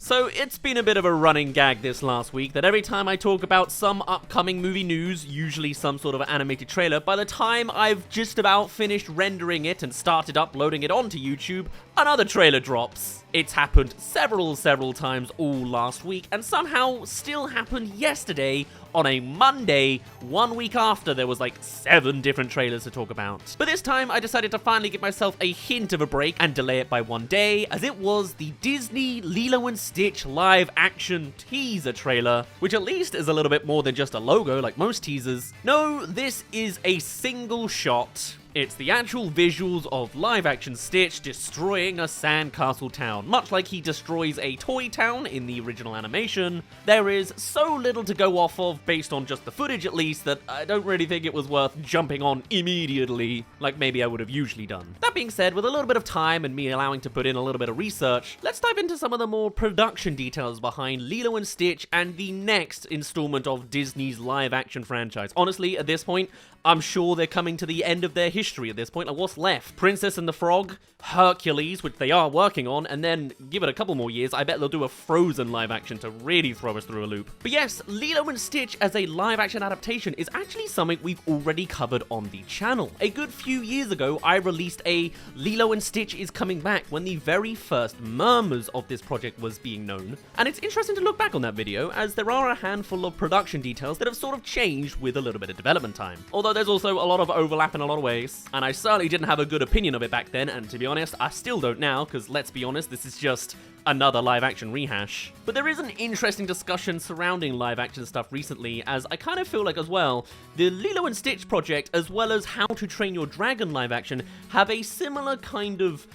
So it's been a bit of a running gag this last week that every time I talk about some upcoming movie news, usually some sort of animated trailer, by the time I've just about finished rendering it and started uploading it onto YouTube, another trailer drops. It's happened several times all last week, and somehow still happened yesterday on a Monday, 1 week after there was like 7 different trailers to talk about. But this time I decided to finally give myself a hint of a break and delay it by 1 day, as it was the Disney Lilo and Stitch live action teaser trailer, which at least is a little bit more than just a logo like most teasers. No, this is a single shot. It's the actual visuals of live-action Stitch destroying a sandcastle town. Much like he destroys a toy town in the original animation, there is so little to go off of, based on just the footage at least, that I don't really think it was worth jumping on immediately, like maybe I would have usually done. That being said, with a little bit of time and me allowing to put in a little bit of research, let's dive into some of the more production details behind Lilo and Stitch and the next installment of Disney's live-action franchise. Honestly, at this point, I'm sure they're coming to the end of their history at this point. Like, what's left? Princess and the Frog, Hercules, which they are working on, and then give it a couple more years, I bet they'll do a Frozen live action to really throw us through a loop. But yes, Lilo and Stitch as a live action adaptation is actually something we've already covered on the channel. A good few years ago, I released a Lilo and Stitch is coming back when the very first murmurs of this project was being known. And it's interesting to look back on that video, as there are a handful of production details that have sort of changed with a little bit of development time. Although there's also a lot of overlap in a lot of ways, and I certainly didn't have a good opinion of it back then, and to be honest, I still don't now, because let's be honest, this is just another live-action rehash. But there is an interesting discussion surrounding live-action stuff recently, as I kind of feel like as well, the Lilo and Stitch project, as well as How to Train Your Dragon live-action, have a similar kind of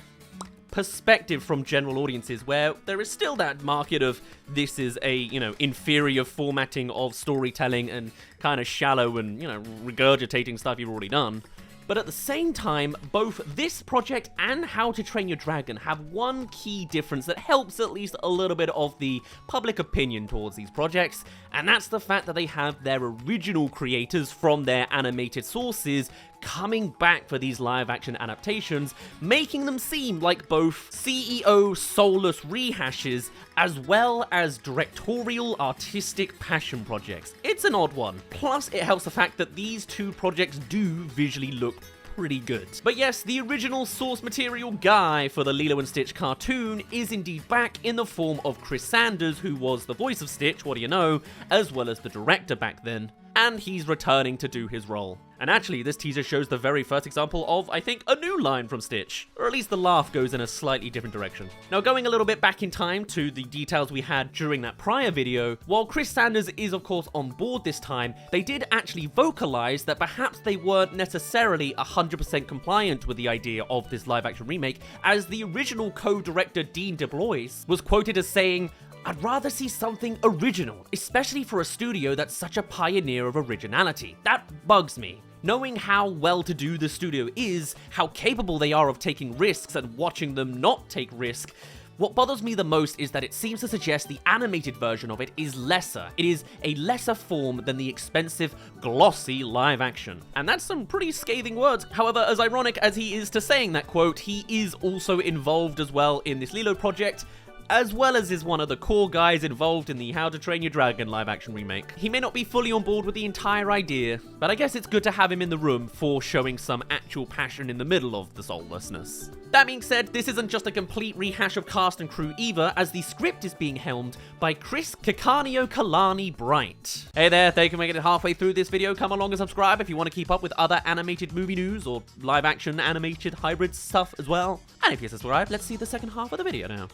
perspective from general audiences, where there is still that market of this is a, inferior formatting of storytelling and kind of shallow and, regurgitating stuff you've already done. But at the same time, both this project and How to Train Your Dragon have one key difference that helps at least a little bit of the public opinion towards these projects, and that's the fact that they have their original creators from their animated sources coming back for these live-action adaptations, making them seem like both CEO soulless rehashes as well as directorial artistic passion projects. It's an odd one. Plus, it helps the fact that these two projects do visually look pretty good. But yes, the original source material guy for the Lilo and Stitch cartoon is indeed back in the form of Chris Sanders, who was the voice of Stitch, what do you know, as well as the director back then. And he's returning to do his role. And actually, this teaser shows the very first example of, I think, a new line from Stitch. Or at least the laugh goes in a slightly different direction. Now, going a little bit back in time to the details we had during that prior video, while Chris Sanders is of course on board this time, they did actually vocalize that perhaps they weren't necessarily 100% compliant with the idea of this live-action remake, as the original co-director Dean DeBlois was quoted as saying, "I'd rather see something original, especially for a studio that's such a pioneer of originality. That bugs me. Knowing how well-to-do the studio is, how capable they are of taking risks and watching them not take risk, what bothers me the most is that it seems to suggest the animated version of it is lesser. It is a lesser form than the expensive, glossy live action." And that's some pretty scathing words. However, as ironic as he is to saying that quote, he is also involved as well in this Lilo project, as well as is one of the core guys involved in the How to Train Your Dragon live-action remake. He may not be fully on board with the entire idea, but I guess it's good to have him in the room for showing some actual passion in the middle of the soullessness. That being said, this isn't just a complete rehash of cast and crew either, as the script is being helmed by Chris Kalani Bright. Hey there, thank you for making it halfway through this video. Come along and subscribe if you want to keep up with other animated movie news or live-action animated hybrid stuff as well. And if you're subscribed, let's see the second half of the video now.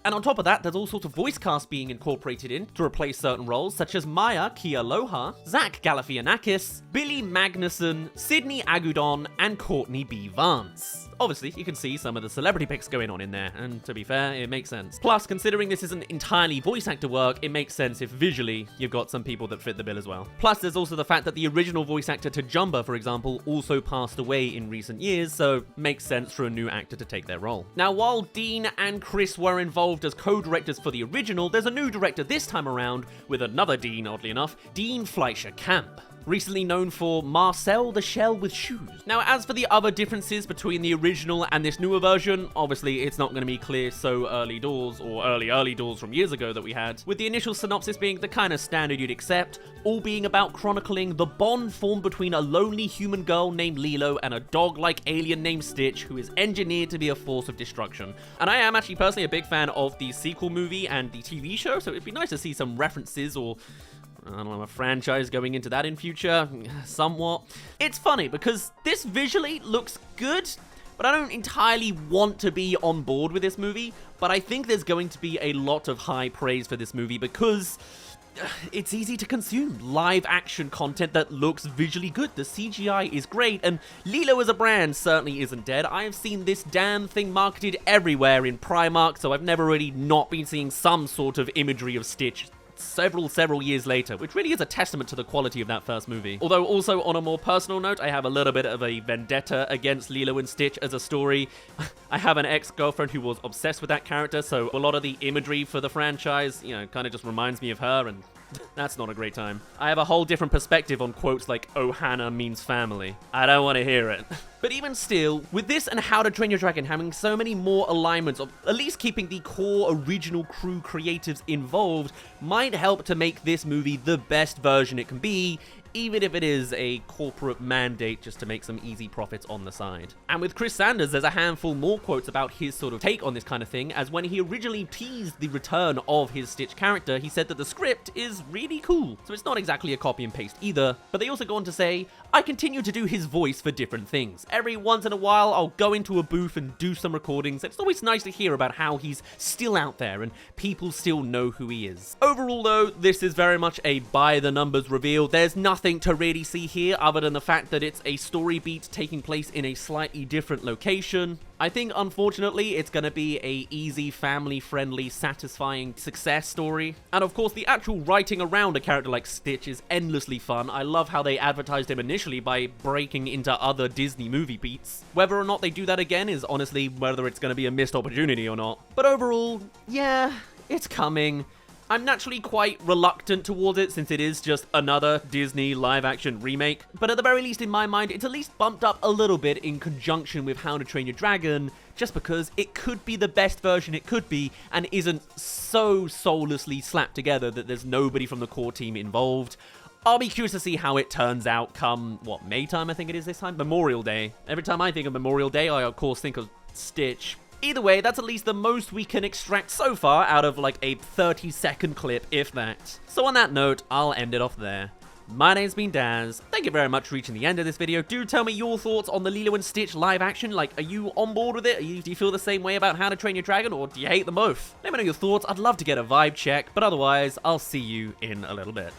And on top of that, there's all sorts of voice casts being incorporated in to replace certain roles, such as Maya Kealoha, Zach Galifianakis, Billy Magnuson, Sydney Agudon, and Courtney B. Vance. Obviously, you can see some of the celebrity picks going on in there, and to be fair, it makes sense. Plus, considering this isn't entirely voice actor work, it makes sense if visually you've got some people that fit the bill as well. Plus, there's also the fact that the original voice actor to Jumba, for example, also passed away in recent years, so makes sense for a new actor to take their role. Now, while Dean and Chris were involved as co-directors for the original, there's a new director this time around, with another Dean, oddly enough, Dean Fleischer Camp. recently known for Marcel the Shell with Shoes. Now, as for the other differences between the original and this newer version, obviously it's not going to be clear so early doors, or early doors from years ago that we had, with the initial synopsis being the kind of standard you'd accept, all being about chronicling the bond formed between a lonely human girl named Lilo and a dog-like alien named Stitch, who is engineered to be a force of destruction. And I am actually personally a big fan of the sequel movie and the TV show, so it'd be nice to see some references or I don't know, a franchise going into that in future, somewhat. It's funny because this visually looks good, but I don't entirely want to be on board with this movie, but I think there's going to be a lot of high praise for this movie because it's easy to consume live action content that looks visually good. The CGI is great, and Lilo as a brand certainly isn't dead. I have seen this damn thing marketed everywhere in Primark, so I've never really not been seeing some sort of imagery of Stitch several years later, which really is a testament to the quality of that first movie. Although also on a more personal note, I have a little bit of a vendetta against Lilo and Stitch as a story. I have an ex-girlfriend who was obsessed with that character, so a lot of the imagery for the franchise, you know, kind of just reminds me of her, and that's not a great time. I have a whole different perspective on quotes like Ohana means family. I don't want to hear it. But even still, with this and How to Train Your Dragon having so many more alignments of at least keeping the core original crew creatives involved might help to make this movie the best version it can be, even if it is a corporate mandate just to make some easy profits on the side. And with Chris Sanders, there's a handful more quotes about his sort of take on this kind of thing, as when he originally teased the return of his Stitch character, he said that the script is really cool. So it's not exactly a copy and paste either, but they also go on to say, I continue to do his voice for different things. Every once in a while, I'll go into a booth and do some recordings. It's always nice to hear about how he's still out there and people still know who he is. Overall though, this is very much a by the numbers reveal. There's nothing to really see here other than the fact that it's a story beat taking place in a slightly different location. I think unfortunately it's going to be a easy, family-friendly, satisfying success story. And of course the actual writing around a character like Stitch is endlessly fun. I love how they advertised him initially by breaking into other Disney movie beats. Whether or not they do that again is honestly whether it's going to be a missed opportunity or not. But overall, yeah, it's coming. I'm naturally quite reluctant towards it since it is just another Disney live-action remake, but at the very least in my mind, it's at least bumped up a little bit in conjunction with How to Train Your Dragon, just because it could be the best version it could be and isn't so soullessly slapped together that there's nobody from the core team involved. I'll be curious to see how it turns out come, what, May time I think it is this time? Memorial Day. Every time I think of Memorial Day, I of course think of Stitch. Either way, that's at least the most we can extract so far out of like a 30-second clip, if that. So on that note, I'll end it off there. My name's been Daz. Thank you very much for reaching the end of this video. Do tell me your thoughts on the Lilo and Stitch live action. Like, are you on board with it? Do you feel the same way about How to Train Your Dragon, or do you hate them both? Let me know your thoughts. I'd love to get a vibe check, but otherwise, I'll see you in a little bit.